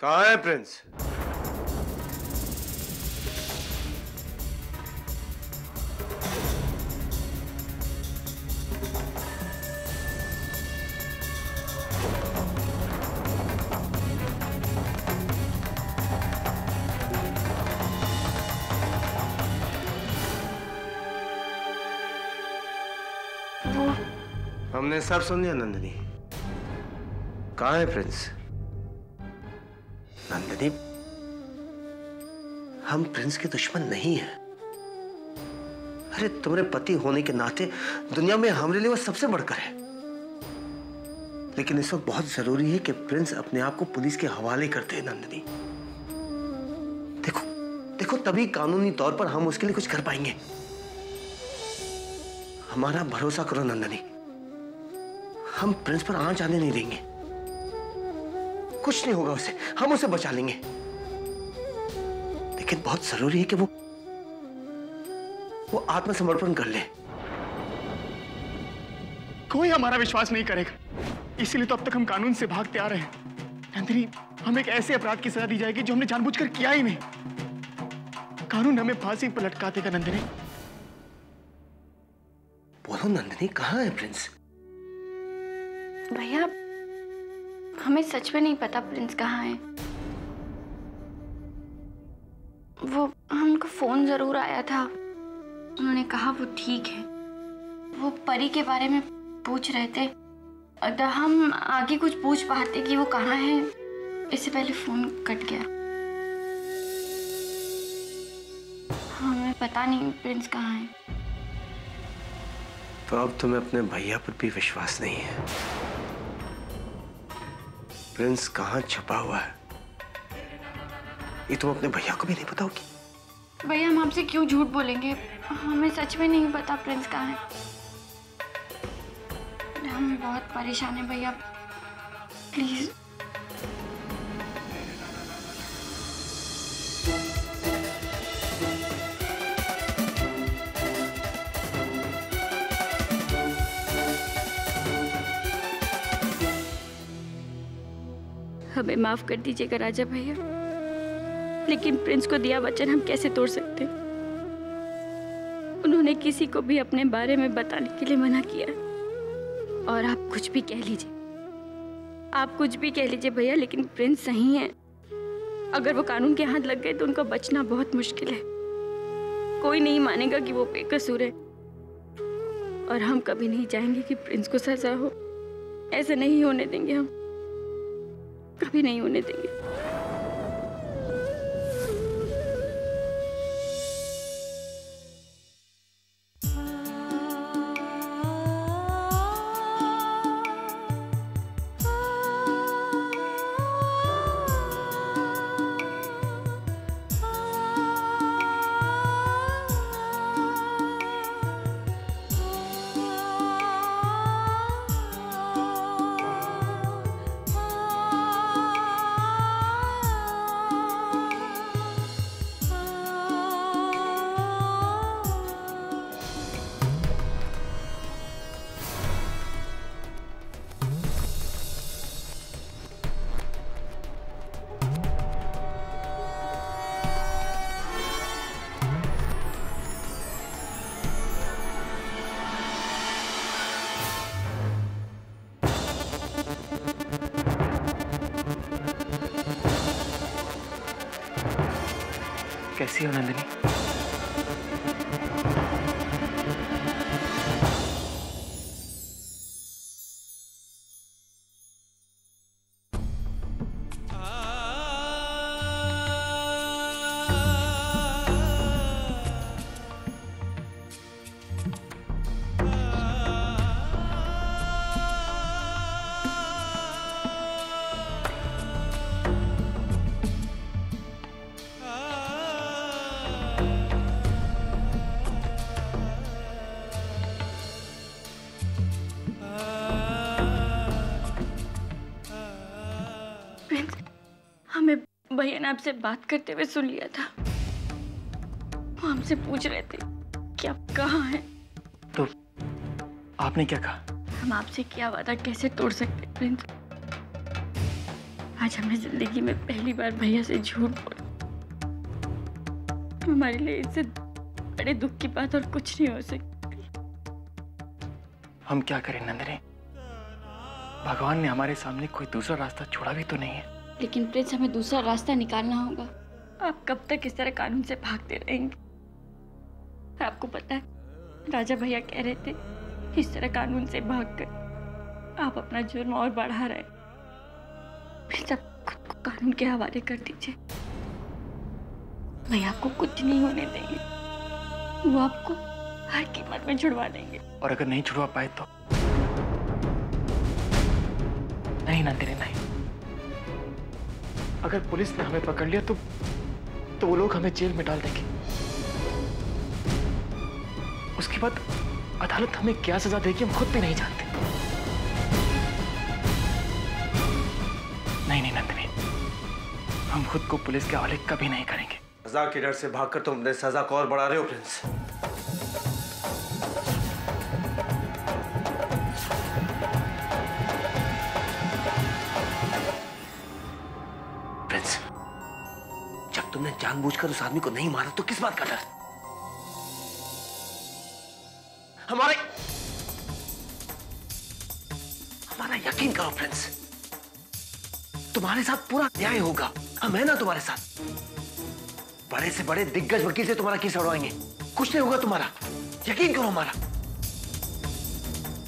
कहाँ है प्रिंस? हमने सब सुन लिया नंदिनी। कहाँ है प्रिंस? नंदिनी, हम प्रिंस के दुश्मन नहीं हैं। अरे तुम्हारे पति होने के नाते दुनिया में हमारे लिए वो सबसे बढ़कर है। लेकिन इस वक्त बहुत जरूरी है कि प्रिंस अपने आप को पुलिस के हवाले कर दे। नंदिनी देखो देखो, तभी कानूनी तौर पर हम उसके लिए कुछ कर पाएंगे। हमारा भरोसा करो नंदिनी, हम प्रिंस पर आंच आने नहीं देंगे। कुछ नहीं होगा उसे, हम उसे बचा लेंगे। लेकिन बहुत जरूरी है कि वो आत्मसमर्पण कर ले। कोई हमारा विश्वास नहीं करेगा, इसीलिए तो अब तक हम कानून से भागते आ रहे हैं। नंदिनी, हमें एक ऐसे अपराध की सजा दी जाएगी जो हमने जानबूझकर किया ही नहीं। कानून हमें फांसी पर लटका देगा। नंदिनी बोलो नंदिनी, कहाँ है प्रिंस? भैया, हमें सच में नहीं पता प्रिंस कहाँ है। वो हमको फोन जरूर आया था, उन्होंने कहा वो ठीक है। वो परी के बारे में पूछ रहे थे। अगर हम आगे कुछ पूछ पाते कि वो कहाँ है, इससे पहले फोन कट गया। हमें पता नहीं प्रिंस कहाँ है। तो अब तुम्हें अपने भैया पर भी विश्वास नहीं है। प्रिंस कहाँ छुपा हुआ है ये तुम अपने भैया को भी नहीं बताओगी? भैया, हम आपसे क्यों झूठ बोलेंगे? हमें सच में नहीं पता प्रिंस कहाँ है। हम बहुत परेशान हैं भैया, प्लीज। हमें माफ कर दीजिएगा राजा भैया, लेकिन प्रिंस को दिया वचन हम कैसे तोड़ सकते? उन्होंने किसी को भी अपने बारे में बताने के लिए मना किया। और आप कुछ भी कह लीजिए, आप कुछ भी कह लीजिए भैया, लेकिन प्रिंस सही है। अगर वो कानून के हाथ लग गए तो उनका बचना बहुत मुश्किल है। कोई नहीं मानेगा कि वो बेकसूर है, और हम कभी नहीं चाहेंगे कि प्रिंस को सजा हो। ऐसा नहीं होने देंगे, हम कभी नहीं होने देंगे। कैसी हो नंदिनी? भैया ने आपसे बात करते हुए सुन लिया था। वो हमसे पूछ रहे थे कि आप कहाँ हैं। तो आपने क्या कहा? हम आपसे क्या वादा कैसे तोड़ सकते प्रिंस? आज आज हमने जिंदगी में पहली बार भैया से झूठ बोला। हमारे लिए इससे बड़े दुख की बात और कुछ नहीं हो सकती। हम क्या करें नंदिनी, भगवान ने हमारे सामने कोई दूसरा रास्ता छोड़ा भी तो नहीं है। लेकिन प्रिंस, हमें दूसरा रास्ता निकालना होगा। आप कब तक इस तरह कानून से भागते रहेंगे? आपको पता है, राजा भैया कह रहे थे इस तरह कानून से भागकर आप अपना जुर्म और बढ़ा रहे। प्लीज आप खुद को कानून के हवाले कर दीजिए। भैया आपको कुछ नहीं होने देंगे, वो आपको हर कीमत में छुड़वा देंगे। और अगर नहीं छुड़वा पाए तो? नहीं नंदिनी नहीं, अगर पुलिस ने हमें पकड़ लिया तो वो लोग हमें जेल में डाल देंगे। उसके बाद अदालत हमें क्या सजा देगी हम खुद भी नहीं जानते। नहीं नंदिनी, हम खुद को पुलिस के हवाले कभी नहीं करेंगे। सजा के डर से भागकर तुम अपने सजा को और बढ़ा रहे हो प्रिंस। प्रिंस, जब तुमने जानबूझकर उस आदमी को नहीं मारा तो किस बात का डर? हमारा यकीन करो प्रिंस, तुम्हारे साथ पूरा न्याय होगा। हम है ना तुम्हारे साथ। बड़े से बड़े दिग्गज वकील से तुम्हारा केस लड़वाएंगे, कुछ नहीं होगा तुम्हारा। यकीन करो हमारा।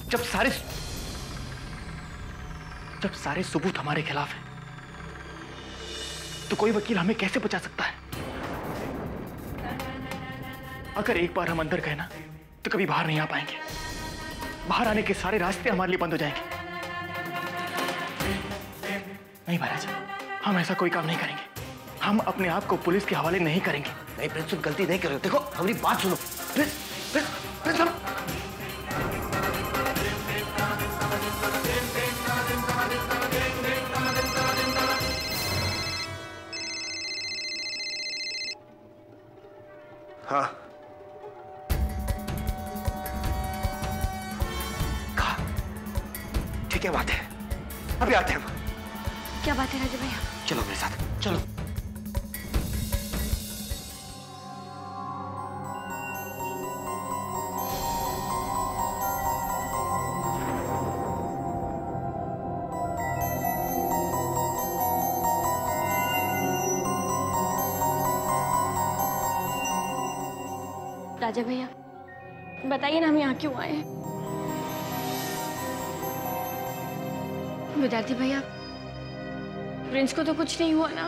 जब सारे सबूत हमारे खिलाफ हैं, तो कोई वकील हमें कैसे बचा सकता है? अगर एक बार हम अंदर गए ना तो कभी बाहर नहीं आ पाएंगे। बाहर आने के सारे रास्ते हमारे लिए बंद हो जाएंगे। नहीं महाराज, हम ऐसा कोई काम नहीं करेंगे। हम अपने आप को पुलिस के हवाले नहीं करेंगे। नहीं प्रिंस, तुम गलती नहीं कर रहे हो। देखो हमारी बात सुनो प्रिंस। प्रिंस, प्रिंस हम... हाँ कहा, ठीक है, बात है, अभी आते हैं हम। क्या बात है राजा भैया? चलो मेरे साथ, चलो। राजा भैया बताइए ना, हम यहाँ क्यों आए हैं? विद्यार्थी भैया, प्रिंस को तो कुछ नहीं हुआ ना?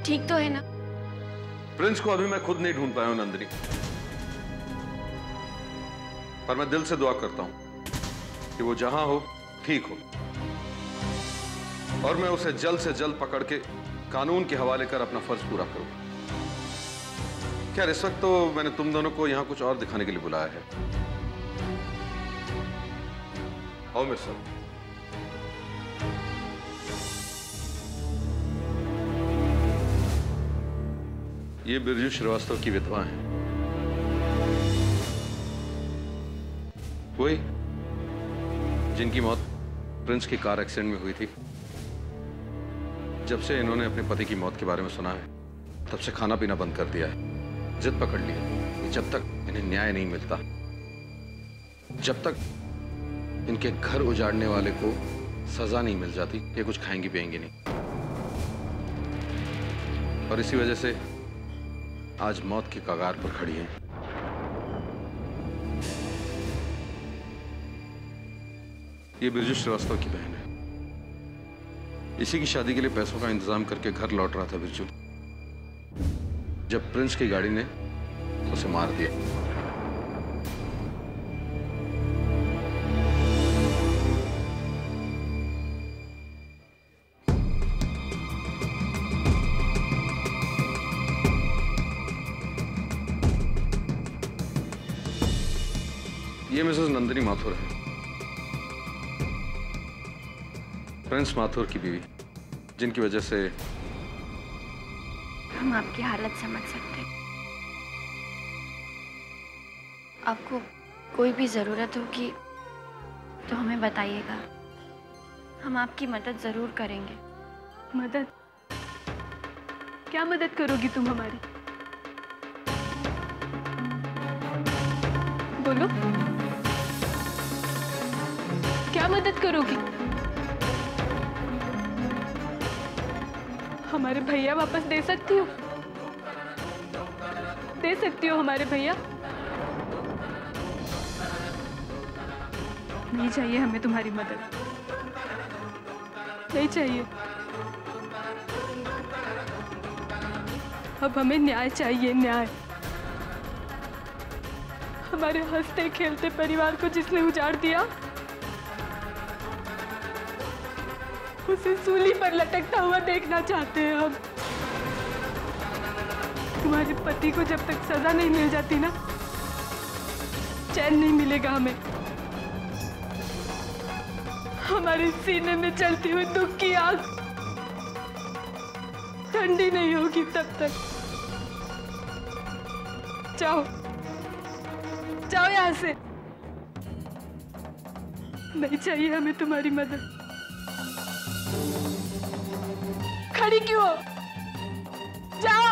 ठीक तो है ना? प्रिंस को अभी मैं खुद नहीं ढूंढ पाया हूं नंदिनी, पर मैं दिल से दुआ करता हूं कि वो जहां हो ठीक हो, और मैं उसे जल्द से जल्द पकड़ के कानून के हवाले कर अपना फर्ज पूरा करूं। क्या इस वक्त तो मैंने तुम दोनों को यहां कुछ और दिखाने के लिए बुलाया है। आओ मेरे साथ। ये बिरजू श्रीवास्तव की विधवा है, वही जिनकी मौत प्रिंस की कार एक्सीडेंट में हुई थी। जब से इन्होंने अपने पति की मौत के बारे में सुना है, तब से खाना पीना बंद कर दिया है। जिद पकड़ ली है कि जब तक इन्हें न्याय नहीं मिलता, जब तक इनके घर उजाड़ने वाले को सजा नहीं मिल जाती, ये कुछ खाएंगी पिएंगी नहीं। और इसी वजह से आज मौत के कगार पर खड़ी हैं। ये बिरजू श्रीवास्तव की बहन है। इसी की शादी के लिए पैसों का इंतजाम करके घर लौट रहा था बिरजू, जब प्रिंस की गाड़ी ने उसे मार दिया। ये मिसेस नंदिनी माथुर है, प्रिंस माथुर की बीवी, जिनकी वजह से हम आपकी हालत समझ सकते हैं। आपको कोई भी जरूरत होगी तो हमें बताइएगा, हम आपकी मदद जरूर करेंगे। मदद? क्या मदद करोगी तुम हमारी? बोलो, क्या मदद करोगी? हमारे भैया वापस दे सकती हो? दे सकती हो हमारे भैया? नहीं चाहिए हमें तुम्हारी मदद, नहीं चाहिए। अब हमें न्याय चाहिए, न्याय। हमारे हंसते खेलते परिवार को जिसने उजाड़ दिया, उसे सूली पर लटकता हुआ देखना चाहते हैं हम। तुम्हारे पति को जब तक सजा नहीं मिल जाती ना, चैन नहीं मिलेगा हमें। हमारे सीने में चलती हुई दुख की आग ठंडी नहीं होगी तब तक। जाओ, जाओ यहां से। नहीं चाहिए हमें तुम्हारी मदद। खड़ी क्यों हो? जाओ,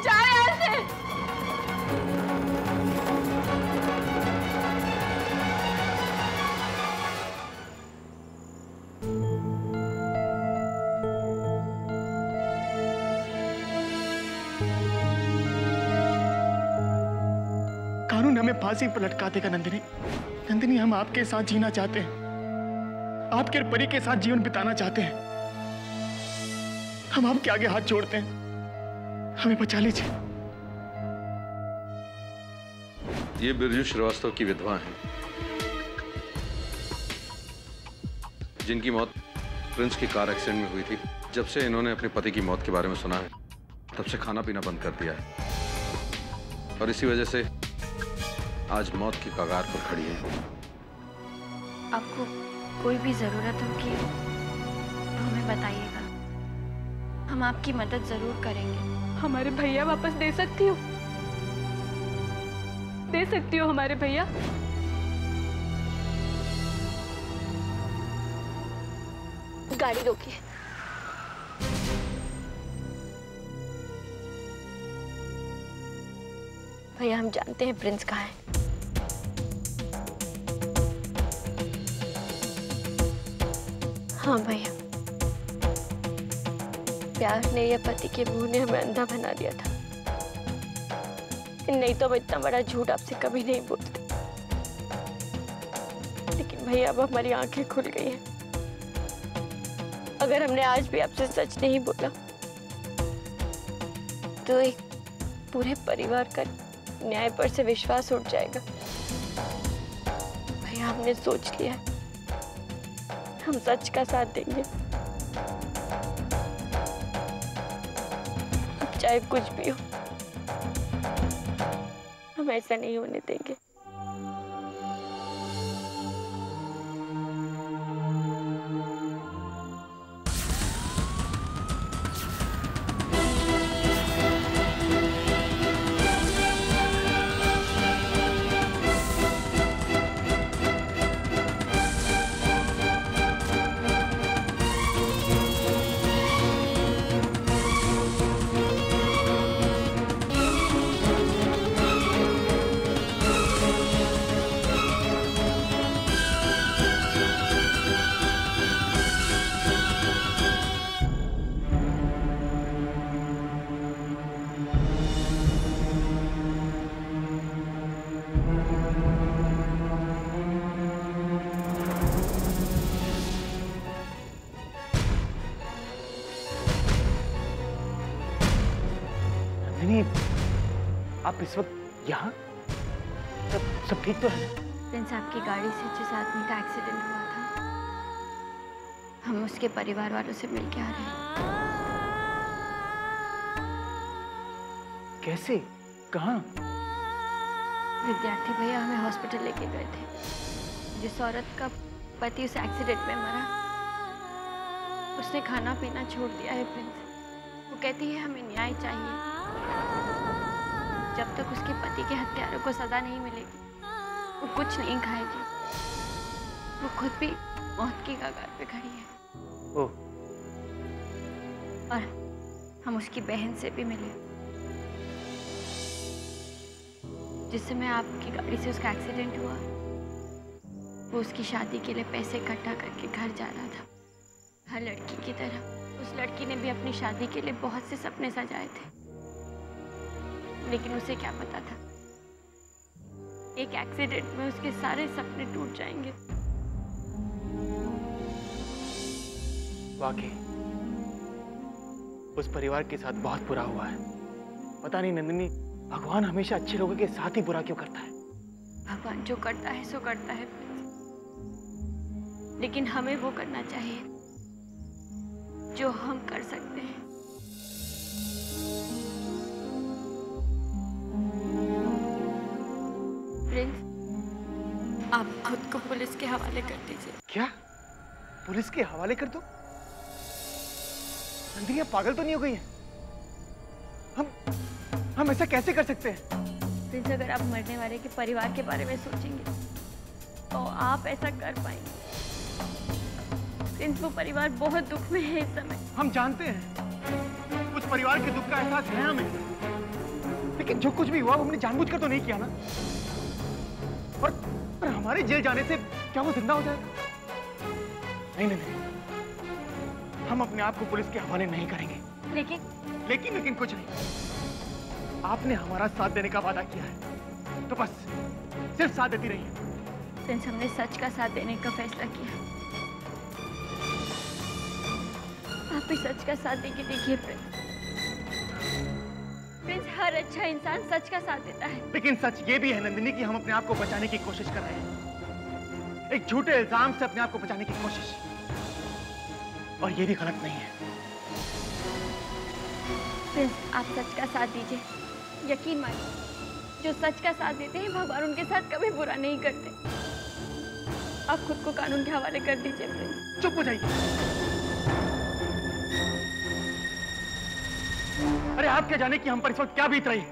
जाओ यहां से। कानून हमें फांसी पर लटका देगा नंदिनी। नंदिनी, हम आपके साथ जीना चाहते हैं, आपके और परी के साथ जीवन बिताना चाहते हैं। हम आपके आगे हाथ जोड़ते हैं, हमें बचा लीजिए। ये बिरजू श्रीवास्तव की विधवा हैं, जिनकी मौत प्रिंस की कार एक्सीडेंट में हुई थी। जब से इन्होंने अपने पति की मौत के बारे में सुना है, तब से खाना पीना बंद कर दिया है, और इसी वजह से आज मौत की कगार पर खड़ी है। आपको कोई भी जरूरत होगी तो हमें बताइएगा, हम आपकी मदद जरूर करेंगे। हमारे भैया वापस दे सकती हो? दे सकती हो हमारे भैया? गाड़ी रोकिए। भैया, हम जानते हैं प्रिंस कहाँ है। हाँ भैया, प्यार ने या पति के मुंह ने हमें अंधा बना दिया था, नहीं तो मैं इतना बड़ा झूठ आपसे कभी नहीं बोलती। लेकिन भैया, अब हमारी आंखें खुल गई हैं। अगर हमने आज भी आपसे सच नहीं बोला तो एक पूरे परिवार का न्याय पर से विश्वास उठ जाएगा। भैया, हमने सोच लिया, हम सच का साथ देंगे, अब चाहे कुछ भी हो, हम ऐसा नहीं होने देंगे। आप इस वक्त यहाँ? सब ठीक तो है? प्रिंस, आपकी गाड़ी से जिस आदमी का एक्सीडेंट हुआ था, हम उसके परिवार वालों से मिलके आ रहे हैं। कैसे? कहाँ? विद्यार्थी भैया हमें हॉस्पिटल लेके गए थे। जिस औरत का पति उस एक्सीडेंट में मरा, उसने खाना पीना छोड़ दिया है प्रिंस। वो कहती है हमें न्याय चाहिए। जब तक उसके पति के हत्यारों को सजा नहीं मिलेगी, वो कुछ नहीं खाएगी। वो खुद भी मौत की कगार पे खड़ी है। ओह, और हम उसकी बहन से भी मिले, जिस समय आपकी गाड़ी से उसका एक्सीडेंट हुआ। वो उसकी शादी के लिए पैसे इकट्ठा करके घर जा रहा था। हर लड़की की तरह उस लड़की ने भी अपनी शादी के लिए बहुत से सपने सजाए थे, लेकिन उसे क्या पता था एक एक्सीडेंट में उसके सारे सपने टूट जाएंगे। वाकई उस परिवार के साथ बुरा हुआ है। पता नहीं नंदिनी, भगवान हमेशा अच्छे लोगों के साथ ही बुरा क्यों करता है? भगवान जो करता है सो करता है, लेकिन हमें वो करना चाहिए जो हम कर सकते हैं। प्रिंस, आप खुद को पुलिस के हवाले कर दीजिए। क्या? पुलिस के हवाले कर दो? नंदिनी, आप पागल तो नहीं हो गई हैं? हम ऐसा कैसे कर सकते हैं? प्रिंस, अगर आप मरने वाले के परिवार के बारे में सोचेंगे तो आप ऐसा कर पाएंगे। प्रिंस, वो परिवार बहुत दुख में है इस समय। हम जानते हैं उस परिवार के दुख का एहसास है हमें, लेकिन जो कुछ भी हुआ वो हमने जानबूझकर तो नहीं किया ना। और हमारे जेल जाने से क्या वो जिंदा हो जाएगा? नहीं नहीं नहीं, हम अपने आप को पुलिस के हवाले नहीं करेंगे। लेकिन कुछ नहीं। आपने हमारा साथ देने का वादा किया है, तो बस सिर्फ साथ देती रहिए। प्रिंस, हमने सच का साथ देने का फैसला किया। आप भी सच का साथ देके देखिए प्रिंस। प्रिंस, हर अच्छा इंसान सच का साथ देता है। लेकिन सच ये भी है नंदिनी कि हम अपने आप को बचाने की कोशिश कर रहे हैं, एक झूठे इल्जाम से अपने आप को बचाने की कोशिश, और ये भी गलत नहीं है। प्रिंस, आप सच का साथ दीजिए। यकीन मानिए, जो सच का साथ देते हैं भगवान उनके साथ कभी बुरा नहीं करते। आप खुद को कानून के हवाले कर दीजिए प्रिंस। चुप हो जाइए। अरे आप क्या जाने कि हम पर इस वक्त क्या बीत रही है?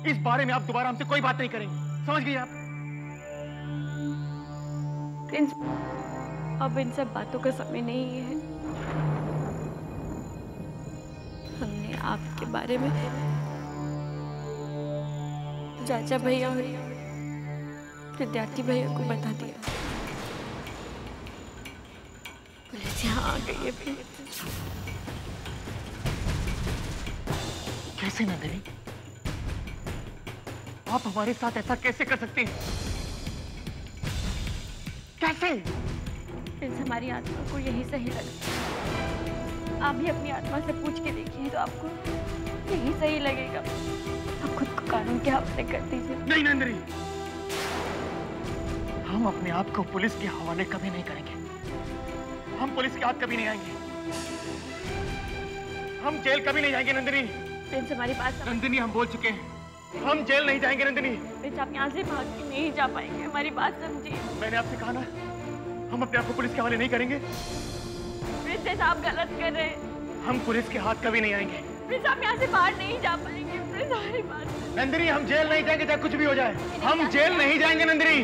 इस बारे में आप दोबारा हमसे कोई बात नहीं करेंगे, समझ गई आप? प्रिंस, अब इन सब बातों का समय नहीं है। हमने आपके बारे में चाचा भैया और विद्यार्थी भैया को बता दिया। पुलिस यहाँ आ गई है प्रिंस। कैसे नंदिनी? आप हमारे साथ ऐसा कैसे कर सकते हैं? कैसे? प्रिंस, हमारी आत्मा को यही सही लगा। आप भी अपनी आत्मा से पूछ के देखिए तो आपको यही सही लगेगा। आप खुद को कानून के हवाले कर दीजिए। नहीं नंदिनी, हम अपने आप को पुलिस के हवाले कभी नहीं करेंगे। हम पुलिस के हाथ कभी नहीं आएंगे। हम जेल कभी नहीं जाएंगे नंदिनी। प्रिंस, हमारी बात समझ। नंदिनी, हम बोल चुके हैं, हम जेल नहीं जाएंगे नंदिनी। प्रिंस, आप यहाँ से भाग के नहीं जा पाएंगे, हमारी बात समझिए। मैंने आपसे कहा ना, हम अपने आप को पुलिस के हवाले नहीं करेंगे। प्रिंस, आप गलत कर रहे हैं। हम पुलिस के हाथ कभी नहीं आएंगे। प्रिंस, आप यहाँ से बाहर नहीं जा पाएंगे। प्रिंस, हमारी बात। नंदिनी, हम जेल नहीं जाएंगे चाहे कुछ भी हो जाए। हम जेल नहीं जाएंगे नंदिनी।